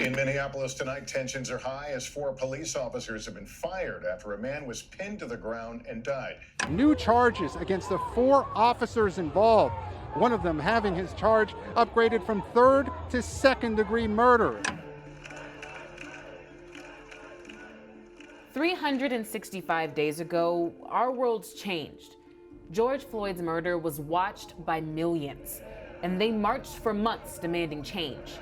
In Minneapolis tonight, tensions are high as 4 police officers have been fired after a man was pinned to the ground and died. New charges against the 4 officers involved, one of them having his charge upgraded from 3rd to 2nd degree murder. 365 days ago, our world's changed. George Floyd's murder was watched by millions, and they marched for months demanding change.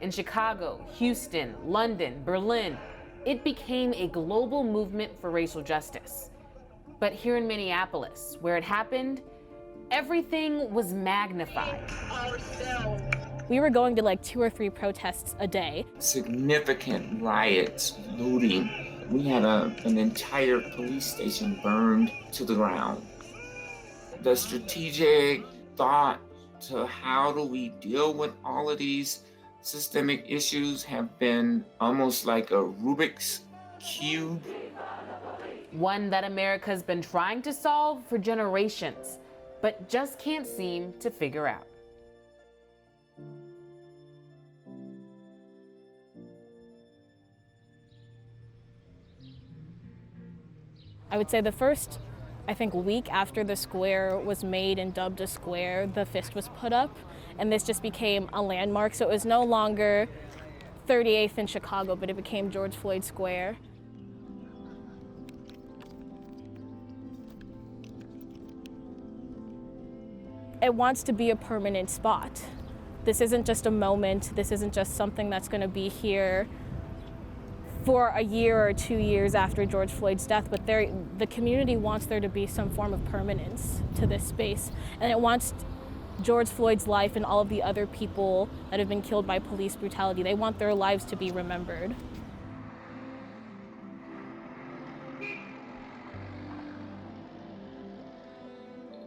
In Chicago, Houston, London, Berlin, it became a global movement for racial justice. But here in Minneapolis, where it happened, everything was magnified. We were going to like 2 or 3 protests a day. Significant riots, looting. We had an entire police station burned to the ground. The strategic thought to how do we deal with all of these systemic issues have been almost like a Rubik's Cube. One that America's been trying to solve for generations, but just can't seem to figure out. I would say the first, week after the square was made and dubbed a square, the fist was put up, and this just became a landmark. So it was no longer 38th in Chicago, but it became George Floyd Square. It wants to be a permanent spot. This isn't just a moment. This isn't just something that's going to be here for a year or 2 years after George Floyd's death, but the community wants there to be some form of permanence to this space, and it wants George Floyd's life and all of the other people that have been killed by police brutality, they want their lives to be remembered.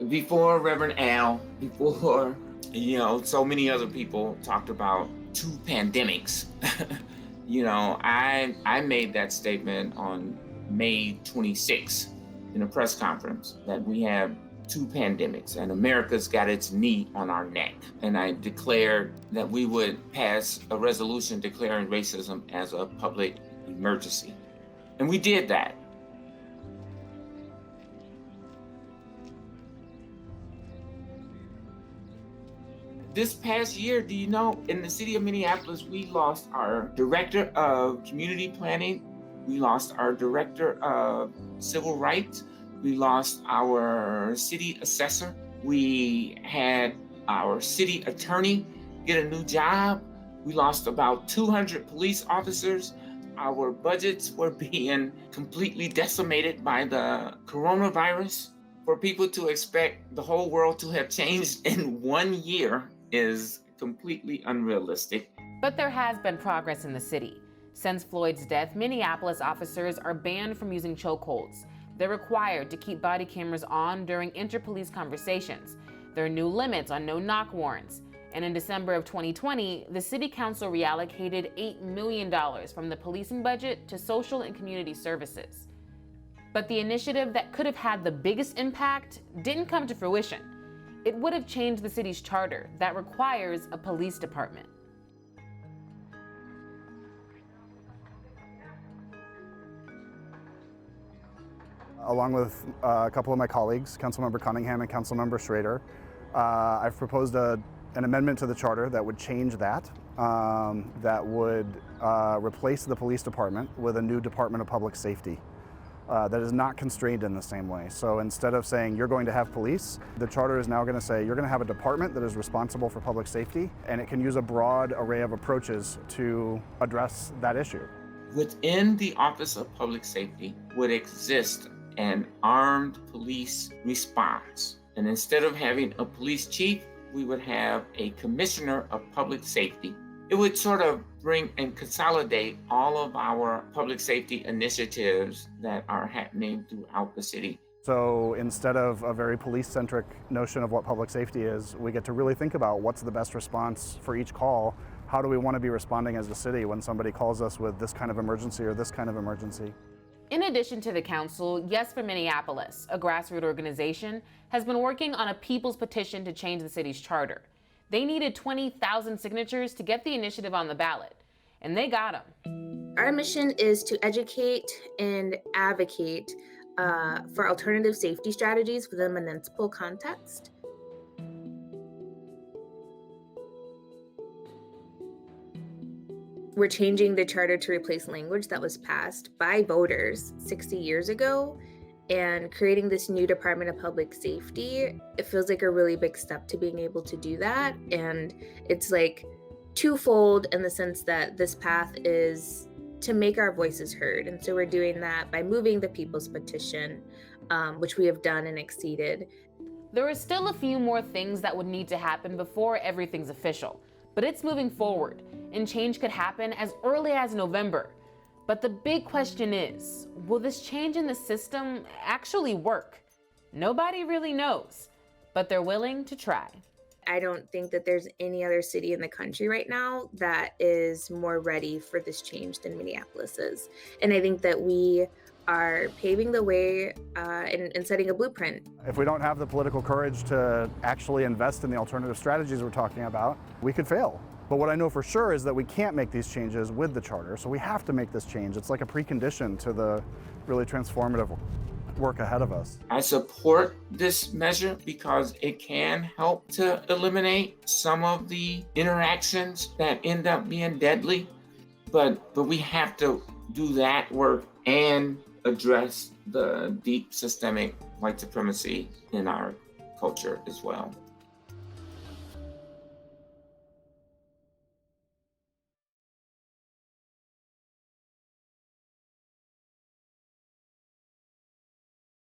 Before Reverend Al, before, so many other people talked about 2 pandemics. I made that statement on May 26th in a press conference that we have 2 pandemics and America's got its knee on our neck. And I declared that we would pass a resolution declaring racism as a public emergency. And we did that. This past year, do you know, in the city of Minneapolis, we lost our director of community planning. We lost our director of civil rights. We lost our city assessor. We had our city attorney get a new job. We lost about 200 police officers. Our budgets were being completely decimated by the coronavirus. For people to expect the whole world to have changed in 1 year is completely unrealistic. But there has been progress in the city. Since Floyd's death, Minneapolis officers are banned from using chokeholds. They're required to keep body cameras on during inter-police conversations. There are new limits on no-knock warrants. And in December of 2020, the city council reallocated $8 million from the policing budget to social and community services. But the initiative that could have had the biggest impact didn't come to fruition. It would have changed the city's charter that requires a police department. Along with a couple of my colleagues, Councilmember Cunningham and Councilmember Schrader, I've proposed an amendment to the charter that would change that, that would replace the police department with a new Department of Public Safety. That is not constrained in the same way. So instead of saying you're going to have police, the charter is now going to say you're going to have a department that is responsible for public safety, and it can use a broad array of approaches to address that issue. Within the Office of Public Safety would exist an armed police response. And instead of having a police chief, we would have a commissioner of public safety. It would sort of bring and consolidate all of our public safety initiatives that are happening throughout the city. So instead of a very police-centric notion of what public safety is, we get to really think about what's the best response for each call. How do we want to be responding as a city when somebody calls us with this kind of emergency or this kind of emergency? In addition to the council, Yes for Minneapolis, a grassroots organization, has been working on a people's petition to change the city's charter. They needed 20,000 signatures to get the initiative on the ballot, and they got them. Our mission is to educate and advocate for alternative safety strategies within the municipal context. We're changing the charter to replace language that was passed by voters 60 years ago and creating this new Department of Public Safety. It feels like a really big step to being able to do that. And it's like twofold in the sense that this path is to make our voices heard. And so we're doing that by moving the People's Petition, which we have done and exceeded. There are still a few more things that would need to happen before everything's official, but it's moving forward, and change could happen as early as November. But the big question is, will this change in the system actually work? Nobody really knows, but they're willing to try. I don't think that there's any other city in the country right now that is more ready for this change than Minneapolis is. And I think that we are paving the way and setting a blueprint. If we don't have the political courage to actually invest in the alternative strategies we're talking about, we could fail. But what I know for sure is that we can't make these changes with the charter, so we have to make this change. It's like a precondition to the really transformative work ahead of us. I support this measure because it can help to eliminate some of the interactions that end up being deadly, but we have to do that work and address the deep systemic white supremacy in our culture as well.